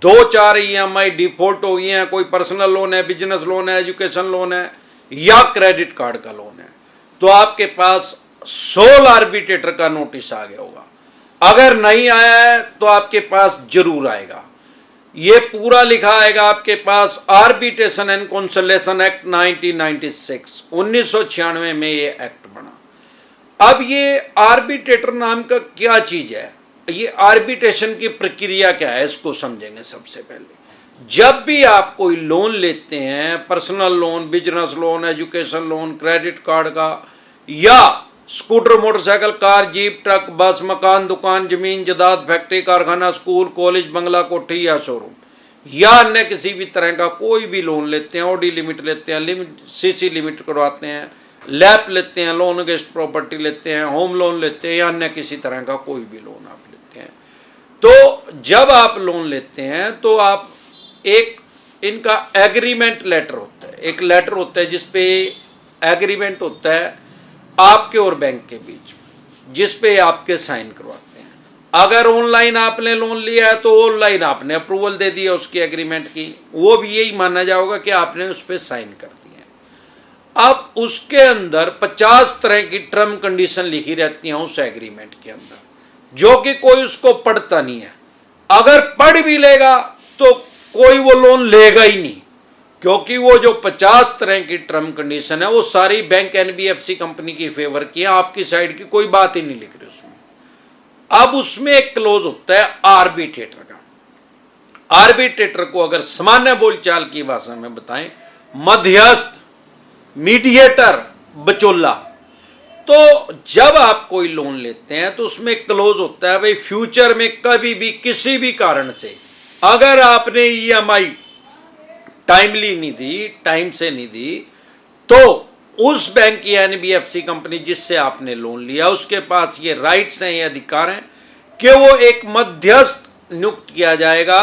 2-4 EMI default हो गई हैं, कोई पर्सनल लोन है, बिजनेस लोन है, एजुकेशन लोन है या क्रेडिट कार्ड का लोन है, तो आपके पास सोल आर्बिट्रेटर का नोटिस आ गया होगा। अगर नहीं आया है तो आपके पास जरूर आएगा। ये पूरा लिखा आएगा आपके पास, आर्बिट्रेशन एंड कंसोलिडेशन एक्ट 1996, 1996 में ये एक्ट बना। अब ये आर्बिट्रेटर नाम का क्या चीज है, ये आर्बिट्रेशन की प्रक्रिया क्या है, इसको समझेंगे। सबसे पहले जब भी आप कोई लोन लेते हैं, personal loan, business loan, education loan, credit card का, या scooter, motorcycle, car, jeep, truck, बस, मकान, दुकान, जमीन, जायदाद, फैक्ट्री, कारखाना, स्कूल, कॉलेज, बंगला, कोठी या शोरूम, या अन्य किसी भी तरह का कोई भी लोन लेते हैं, ओडी लिमिट लेते हैं, सीसी लिमिट करवाते हैं, लैप लेते हैं, लोन अगेंस्ट प्रॉपर्टी लेते हैं, होम लोन लेते हैं, या अन्य किसी तरह का कोई भी लोन आप लेते हैं, तो जब आप लोन लेते हैं तो आप एक इनका एग्रीमेंट लेटर होता है, एक लेटर होता है जिसपे एग्रीमेंट होता है आपके और बैंक के बीच, जिसपे आपके साइन करवाते हैं। अगर ऑनलाइन आपने लोन लिया है तो ऑनलाइन आपने अप्रूवल दे दिया उसकी एग्रीमेंट की, वो भी यही माना जाएगा कि आपने उस पर साइन कर दिया। अब उसके अंदर 50 तरह की टर्म कंडीशन लिखी रहती हैं उस एग्रीमेंट के अंदर, जो कि कोई उसको पढ़ता नहीं है। अगर पढ़ भी लेगा तो कोई वो लोन लेगा ही नहीं, क्योंकि वो जो 50 तरह की टर्म कंडीशन है वो सारी बैंक एनबीएफसी कंपनी की फेवर की है, आपकी साइड की कोई बात ही नहीं लिख रही उसमें। अब उसमें एक क्लोज होता है आर्बिट्रेटर का। आर्बिट्रेटर को अगर सामान्य बोलचाल की भाषा में बताएं, मध्यस्थ, मीडिएटर, बचोला। तो जब आप कोई लोन लेते हैं तो उसमें क्लोज होता है, भाई फ्यूचर में कभी भी किसी भी कारण से अगर आपने ईएमआई टाइमली नहीं दी, टाइम से नहीं दी, तो उस बैंक की एनबीएफसी कंपनी जिससे आपने लोन लिया उसके पास ये राइट्स हैं, ये अधिकार हैं कि वो एक मध्यस्थ नियुक्त किया जाएगा,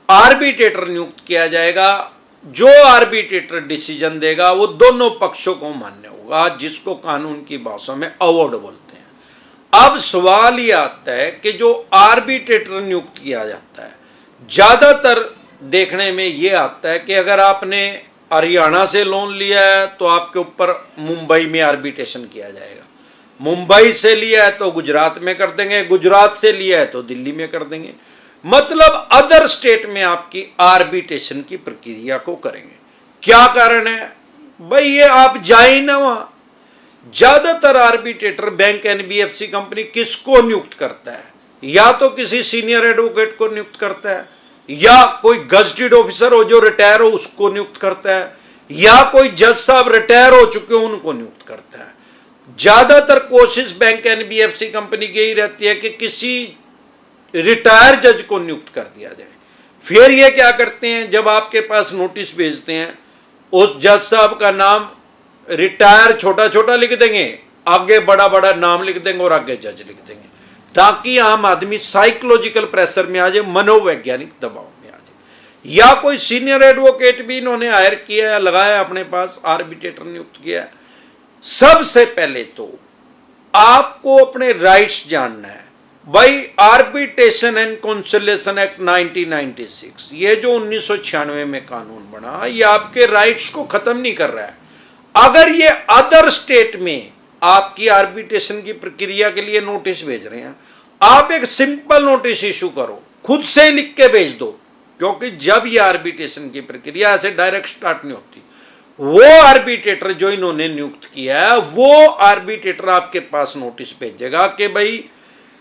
आर्बिट्रेटर नियुक्त किया जाएगा। जो आर्बिट्रेटर डिसीजन देगा वो दोनों पक्षों को मान्य होगा, जिसको कानून की भाषा में अवॉर्ड बोलते हैं। अब सवाल यह आता है कि जो आर्बिट्रेटर नियुक्त किया जाता है, ज्यादातर देखने में यह आता है कि अगर आपने हरियाणा से लोन लिया है तो आपके ऊपर मुंबई में आर्बिट्रेशन किया जाएगा, मुंबई से लिया है तो गुजरात में कर देंगे, गुजरात से लिया है तो दिल्ली में कर देंगे, मतलब अदर स्टेट में आपकी आर्बिट्रेशन की प्रक्रिया को करेंगे। क्या कारण है भाई, ये आप जाए ना वहां। ज्यादातर आर्बिट्रेटर बैंक एनबीएफसी कंपनी किसको नियुक्त करता है, या तो किसी सीनियर एडवोकेट को नियुक्त करता है, या कोई गजटेड ऑफिसर हो जो रिटायर हो उसको नियुक्त करता है, या कोई जज साहब रिटायर हो चुके हो उनको नियुक्त करता है। ज्यादातर कोशिश बैंक एनबीएफसी कंपनी की यही रहती है कि किसी रिटायर जज को नियुक्त कर दिया जाए। फिर ये क्या करते हैं, जब आपके पास नोटिस भेजते हैं, उस जज साहब का नाम रिटायर छोटा छोटा लिख देंगे, आगे बड़ा बड़ा नाम लिख देंगे और आगे जज लिख देंगे, ताकि आम आदमी साइकोलॉजिकल प्रेशर में आ जाए, मनोवैज्ञानिक दबाव में आ जाए। या कोई सीनियर एडवोकेट भी इन्होंने हायर किया है, लगाया अपने पास, आर्बिट्रेटर नियुक्त किया है। सबसे पहले तो आपको अपने राइट्स जानना है। भाई आर्बिट्रेशन एंड कंसोलिडेशन एक्ट 1996, ये जो 1996 में कानून बना, ये आपके राइट्स को खत्म नहीं कर रहा है। अगर ये अदर स्टेट में आपकी आर्बिट्रेशन की प्रक्रिया के लिए नोटिस भेज रहे हैं, आप एक सिंपल नोटिस इशू करो, खुद से लिख के भेज दो, क्योंकि जब ये आर्बिट्रेशन की प्रक्रिया ऐसे डायरेक्ट स्टार्ट नहीं होती। वो आर्बिट्रेटर जो इन्होंने नियुक्त किया है, वो आर्बिट्रेटर आपके पास नोटिस भेजेगा कि भाई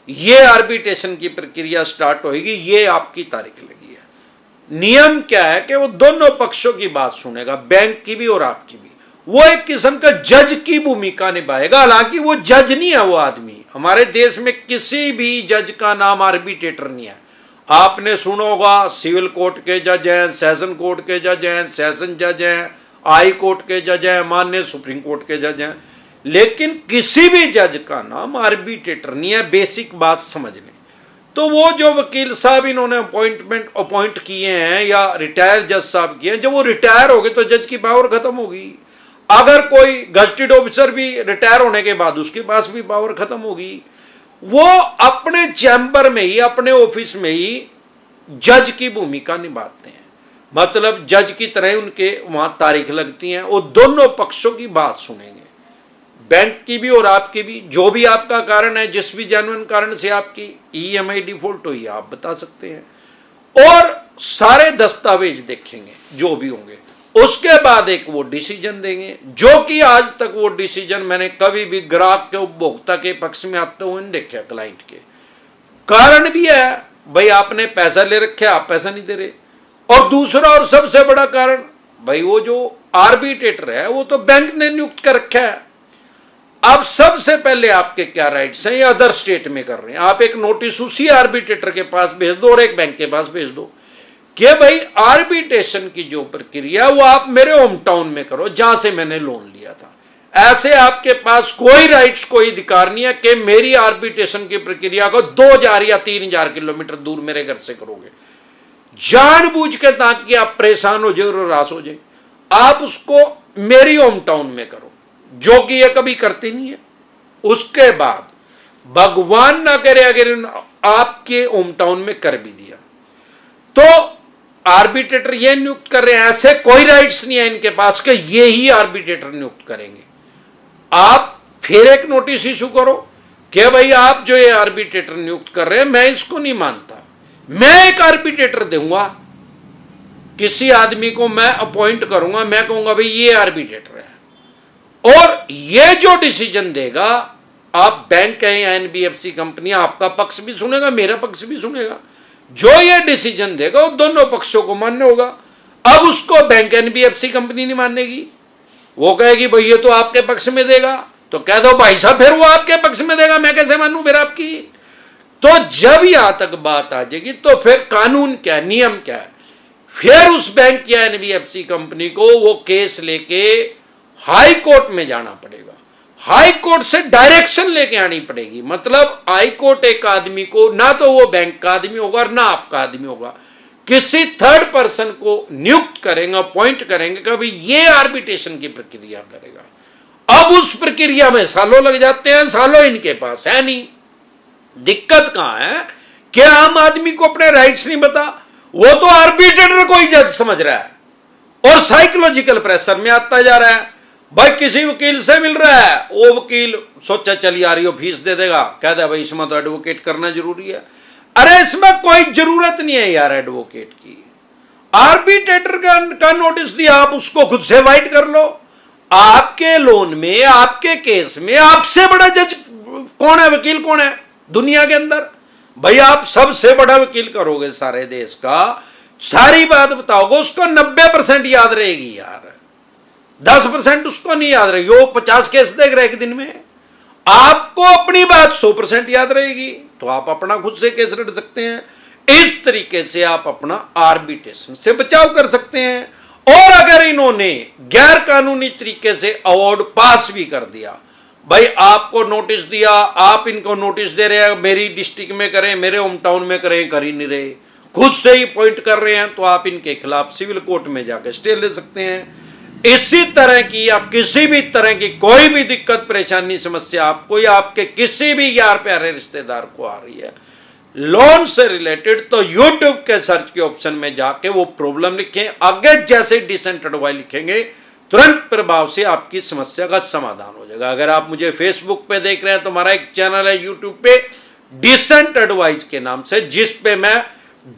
ये आर्बिट्रेशन की प्रक्रिया स्टार्ट होगी, ये आपकी तारीख लगी है। नियम क्या है कि वो दोनों पक्षों की बात सुनेगा, बैंक की भी और आपकी भी। वो एक किस्म का जज की भूमिका निभाएगा, हालांकि वो जज नहीं है वो आदमी। हमारे देश में किसी भी जज का नाम आर्बिट्रेटर नहीं है। आपने सुना होगा सिविल कोर्ट के जज हैं, सेशन कोर्ट के जज हैं, सेशन जज हैं, हाई कोर्ट के जज हैं, माननीय सुप्रीम कोर्ट के जज हैं, लेकिन किसी भी जज का नाम आर्बिट्रेटर नहीं है। बेसिक बात समझ लें। तो वो जो वकील साहब इन्होंने अपॉइंट किए हैं या रिटायर जज साहब किए हैं, जब वो रिटायर हो गए तो जज की पावर खत्म होगी। अगर कोई गजटेड ऑफिसर भी रिटायर होने के बाद उसके पास भी पावर खत्म होगी। वो अपने चैम्बर में ही, अपने ऑफिस में ही जज की भूमिका निभाते हैं, मतलब जज की तरह उनके वहां तारीख लगती है, वो दोनों पक्षों की बात सुनेंगे, बैंक की भी और आपकी भी। जो भी आपका कारण है, जिस भी जेन्युइन कारण से आपकी ईएमआई डिफॉल्ट हुई, आप बता सकते हैं, और सारे दस्तावेज देखेंगे जो भी होंगे। उसके बाद एक वो डिसीजन देंगे, जो कि आज तक वो डिसीजन मैंने कभी भी ग्राहक के उपभोक्ता के पक्ष में आते हुए नहीं देखा। क्लाइंट के कारण भी है, भाई आपने पैसा ले रखे, आप पैसा नहीं दे रहे, और दूसरा और सबसे बड़ा कारण, भाई वो जो आर्बिट्रेटर है वो तो बैंक ने नियुक्त कर रखा है। अब सबसे पहले आपके क्या राइट्स हैं, ये अदर स्टेट में कर रहे हैं, आप एक नोटिस उसी आर्बिट्रेटर के पास भेज दो और एक बैंक के पास भेज दो कि भाई आर्बिट्रेशन की जो प्रक्रिया वो आप मेरे होम टाउन में करो जहां से मैंने लोन लिया था। ऐसे आपके पास कोई राइट्स, कोई अधिकार नहीं है कि मेरी आर्बिट्रेशन की प्रक्रिया को 2000 या 3000 किलोमीटर दूर मेरे घर से करोगे, जानबूझ के, ताकि आप परेशान हो जाए और रास हो जाए। आप उसको मेरी होम टाउन में करो, जो कि ये कभी करते नहीं है। उसके बाद भगवान ना करे अगर आपके होम टाउन में कर भी दिया, तो आर्बिट्रेटर ये नियुक्त कर रहे हैं, ऐसे कोई राइट्स नहीं है इनके पास कि ये ही आर्बिट्रेटर नियुक्त करेंगे। आप फिर एक नोटिस इशू करो कि भाई आप जो ये आर्बिट्रेटर नियुक्त कर रहे हैं, मैं इसको नहीं मानता, मैं एक आर्बिट्रेटर दूंगा, किसी आदमी को मैं अपॉइंट करूंगा, मैं कहूंगा भाई ये आर्बिट्रेटर है, और ये जो डिसीजन देगा, आप बैंक है या एनबीएफसी कंपनी, आपका पक्ष भी सुनेगा, मेरा पक्ष भी सुनेगा। जो ये डिसीजन देगा वो दोनों पक्षों को मान्य होगा। अब उसको बैंक एनबीएफसी कंपनी नहीं मानेगी, वो कहेगी भाई ये तो आपके पक्ष में देगा, तो कह दो भाई साहब फिर वो आपके पक्ष में देगा, मैं कैसे मानूं फिर आपकी। तो जब यहां तक बात आ जाएगी तो फिर कानून क्या है, नियम क्या है, फिर उस बैंक या एनबीएफसी कंपनी को वो केस लेके हाई कोर्ट में जाना पड़ेगा, हाई कोर्ट से डायरेक्शन लेके आनी पड़ेगी। मतलब हाई कोर्ट एक आदमी को, ना तो वो बैंक का आदमी होगा और ना आपका आदमी होगा, किसी थर्ड पर्सन को नियुक्त करेंगे, अपॉइंट करेंगे कि भाई ये आर्बिट्रेशन की प्रक्रिया करेगा। अब उस प्रक्रिया में सालों लग जाते हैं, सालों इनके पास है नहीं। दिक्कत कहां है कि आम आदमी को अपने राइट्स नहीं पता, वो तो आर्बिट्रेटर को ही जज समझ रहा है और साइकोलॉजिकल प्रेशर में आता जा रहा है। भाई किसी वकील से मिल रहा है, वो वकील सोचा चली आ रही हो फीस दे देगा, कहता है भाई इसमें तो एडवोकेट करना जरूरी है। अरे इसमें कोई जरूरत नहीं है यार एडवोकेट की, आर्बिट्रेटर का नोटिस दिया, आप उसको खुद से वाइट कर लो। आपके लोन में, आपके केस में आपसे बड़ा जज कौन है, वकील कौन है दुनिया के अंदर? भाई आप सबसे बड़ा वकील करोगे सारे देश का, सारी बात बताओगे, उसको 90% याद रहेगी यार, 10% उसको नहीं याद रहेगी। वो 50 केस देख रहे एक दिन में, आपको अपनी बात 100% याद रहेगी, तो आप अपना खुद से केस लड़ सकते हैं। इस तरीके से आप अपना आर्बिट्रेशन से बचाव कर सकते हैं। और अगर इन्होंने गैर कानूनी तरीके से अवार्ड पास भी कर दिया, भाई आपको नोटिस दिया, आप इनको नोटिस दे रहे हैं मेरी डिस्ट्रिक्ट में करें, मेरे होम टाउन में करें, कर ही नहीं रहे, खुद से ही पॉइंट कर रहे हैं, तो आप इनके खिलाफ सिविल कोर्ट में जाकर स्टे ले सकते हैं। इसी तरह की या किसी भी तरह की कोई भी दिक्कत, परेशानी, समस्या आपको या आपके किसी भी यार प्यारे रिश्तेदार को आ रही है लोन से रिलेटेड, तो यूट्यूब के सर्च के ऑप्शन में जाके वो प्रॉब्लम लिखें, आगे जैसे डिसेंट एडवाइस लिखेंगे तुरंत प्रभाव से आपकी समस्या का समाधान हो जाएगा। अगर आप मुझे फेसबुक पे देख रहे हैं तो हमारा एक चैनल है यूट्यूब पे डिसेंट एडवाइस के नाम से, जिस पे मैं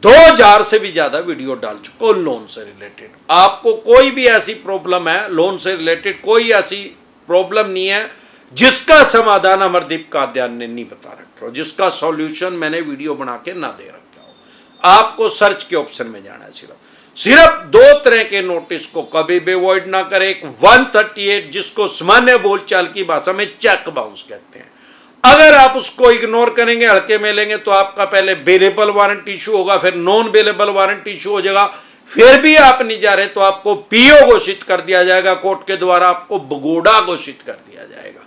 2000 से भी ज्यादा वीडियो डाल चुका हूं लोन से रिलेटेड। आपको कोई भी ऐसी प्रॉब्लम है लोन से रिलेटेड, कोई ऐसी प्रॉब्लम नहीं है जिसका समाधान अमरदीप कादियान ने नहीं बता रखा हो, जिसका सॉल्यूशन मैंने वीडियो बना के ना दे रखा हो। आपको सर्च के ऑप्शन में जाना है, सिर्फ 2 तरह के नोटिस को कभी भी अवॉइड ना करें। 138 जिसको सामान्य बोलचाल की भाषा में चेक बाउंस कहते हैं, अगर आप उसको इग्नोर करेंगे, हल्के में लेंगे, तो आपका पहले बेलेबल वारंट इशू होगा, फिर नॉन बेलेबल वारंट इशू हो जाएगा, फिर भी आप नहीं जा रहे तो आपको पीओ घोषित कर दिया जाएगा, कोर्ट के द्वारा आपको भगोड़ा घोषित कर दिया जाएगा।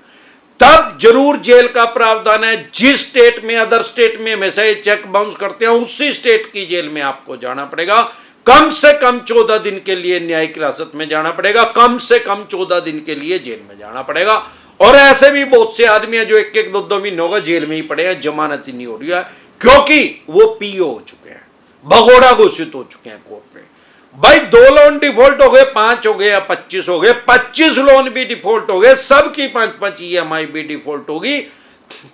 तब जरूर जेल का प्रावधान है। जिस स्टेट में, अदर स्टेट में हमेशा ये चेक बाउंस करते हैं, उसी स्टेट की जेल में आपको जाना पड़ेगा। कम से कम 14 दिन के लिए न्यायिक हिरासत में जाना पड़ेगा, कम से कम 14 दिन के लिए जेल में जाना पड़ेगा। और ऐसे भी बहुत से आदमी हैं जो 1-1, 2-2 महीनों का जेल में ही पड़े हैं, जमानत ही नहीं हो रही है, क्योंकि वो पीओ हो चुके हैं। भगोड़ा घोषित हो चुके हैं कोर्ट में। भाई 2 लोन डिफॉल्ट हो गए, 5 हो गए या 25 हो गए, 25 लोन भी डिफॉल्ट हो गए, सबकी 5-5 ईएमआई भी डिफॉल्ट होगी,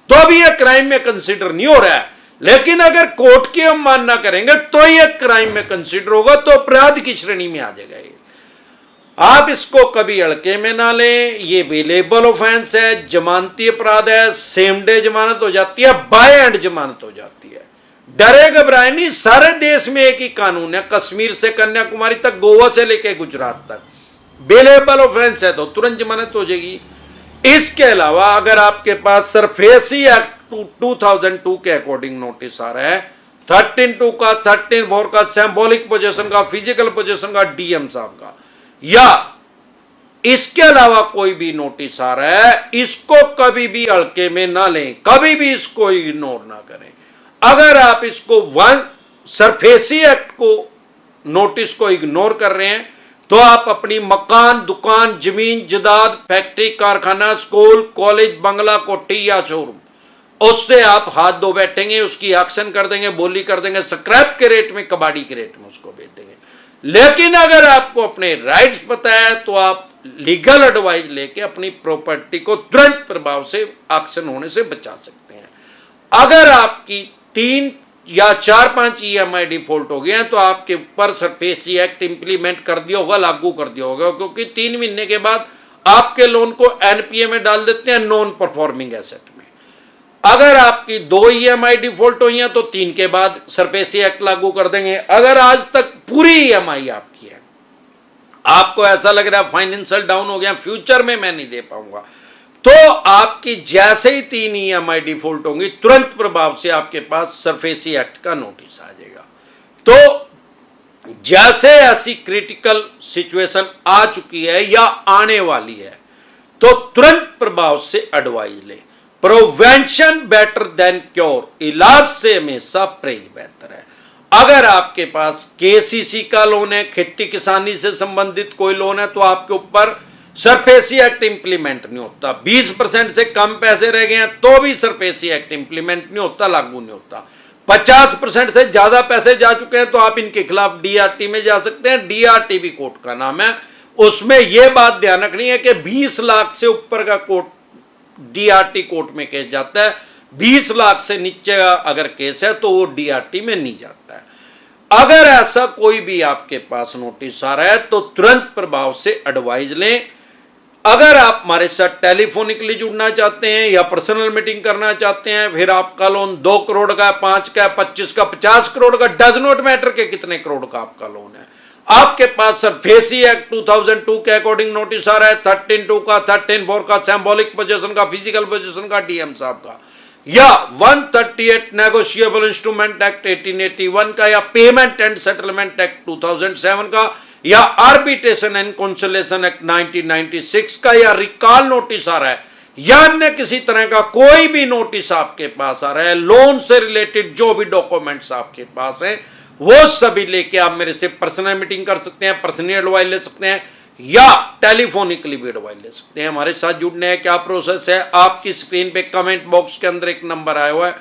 तो भी यह क्राइम में कंसिडर नहीं हो रहा है। लेकिन अगर कोर्ट की हम मानना करेंगे तो यह क्राइम में कंसिडर होगा, तो अपराध की श्रेणी में आ जाएगा ये। आप इसको कभी हल्के में ना लें, ये वेलेबल ऑफेंस है, जमानती अपराध है, सेम डे जमानत हो जाती है, बाय एंड जमानत हो जाती है। डरे घबराए नहीं, सारे देश में एक ही कानून है, कश्मीर से कन्याकुमारी तक, गोवा से लेकर गुजरात तक। वेलेबल ऑफेंस है तो तुरंत जमानत हो जाएगी। इसके अलावा अगर आपके पास सरफेसी एक्ट 2002 के अकॉर्डिंग नोटिस आ रहा है, 13(2) का, 13(4) का, सिंबॉलिक पोजेशन का, फिजिकल पोजेशन का, डीएम साहब का, या इसके अलावा कोई भी नोटिस आ रहा है, इसको कभी भी हल्के में ना लें, कभी भी इसको इग्नोर ना करें। अगर आप इसको सरफेसी एक्ट को नोटिस को इग्नोर कर रहे हैं तो आप अपनी मकान, दुकान, जमीन, जायदाद, फैक्ट्री, कारखाना, स्कूल, कॉलेज, बंगला, कोठी या शोरूम, उससे आप हाथ धो बैठेंगे, उसकी एक्शन कर देंगे, बोली कर देंगे, स्क्रैप के रेट में, कबाड़ी के रेट में उसको बेच देंगे। लेकिन अगर आपको अपने राइट्स पता है तो आप लीगल एडवाइस लेके अपनी प्रॉपर्टी को तुरंत प्रभाव से एक्शन होने से बचा सकते हैं। अगर आपकी 3 या 4-5 ईएमआई डिफॉल्ट हो गए हैं तो आपके ऊपर सरफेसी एक्ट इंप्लीमेंट कर दिया होगा, लागू कर दिया होगा, क्योंकि 3 महीने के बाद आपके लोन को एनपीए में डाल देते हैं, नॉन परफॉर्मिंग एसेट में। अगर आपकी 2 ईएमआई डिफॉल्ट हुई है तो 3 के बाद सरफेसी एक्ट लागू कर देंगे। अगर आज तक पूरी ईएमआई आपकी है, आपको ऐसा लग रहा है फाइनेंशियल डाउन हो गया, फ्यूचर में मैं नहीं दे पाऊंगा, तो आपकी जैसे ही 3 ईएमआई डिफॉल्ट होंगी, तुरंत प्रभाव से आपके पास सरफेसी एक्ट का नोटिस आ जाएगा। तो जैसे ऐसी क्रिटिकल सिचुएशन आ चुकी है या आने वाली है तो तुरंत प्रभाव से एडवाइस ले। प्रिवेंशन बेटर देन क्योर, इलाज से हमेशा परहेज बेहतर है। अगर आपके पास केसीसी का लोन है, खेती किसानी से संबंधित कोई लोन है, तो आपके ऊपर सरफेसी एक्ट इंप्लीमेंट नहीं होता। 20% से कम पैसे रह गए हैं तो भी सरफेसी एक्ट इंप्लीमेंट नहीं होता, लागू नहीं होता। 50% से ज्यादा पैसे जा चुके हैं तो आप इनके खिलाफ डीआरटी में जा सकते हैं। डीआरटी भी कोर्ट का नाम है। उसमें यह बात ध्यान रखनी है कि 20 लाख से ऊपर का कोर्ट डीआरटी कोर्ट में केस जाता है, 20 लाख से नीचे का अगर केस है तो वो डीआरटी में नहीं जाता है। अगर ऐसा कोई भी आपके पास नोटिस आ रहा है तो तुरंत प्रभाव से एडवाइस लें। अगर आप हमारे साथ टेलीफोनिकली जुड़ना चाहते हैं या पर्सनल मीटिंग करना चाहते हैं, फिर आपका लोन 2 करोड़ का, 5 का, 25 का, 50 करोड़ का, डज नॉट मैटर के कितने करोड़ का आपका लोन है, आपके पास सरफेसी एक्ट 2002 के अकॉर्डिंग नोटिस आ रहा है, 13(2) का, 13(4) का, सिंबॉलिक पोजीशन का, फिजिकल पोजीशन का, डीएम साहब का, या 138 नेगोशिएबल इंस्ट्रूमेंट एक्ट 1881 का, या पेमेंट एंड सेटलमेंट एक्ट 2007 का, या आर्बिट्रेशन एंड कंसोलिडेशन एक्ट 1996 का, या रिकॉल नोटिस आ रहा है, या अन्य किसी तरह का कोई भी नोटिस आपके पास आ रहा है, लोन से रिलेटेड जो भी डॉक्यूमेंट्स आपके पास हैं, वो सभी लेके आप मेरे से पर्सनल मीटिंग कर सकते हैं, पर्सनल एडवाइस ले सकते हैं, या टेलीफोनिकली भी एडवाइस ले सकते हैं। हमारे साथ जुड़ने है क्या प्रोसेस है, आपकी स्क्रीन पे कमेंट बॉक्स के अंदर एक नंबर आया हुआ है,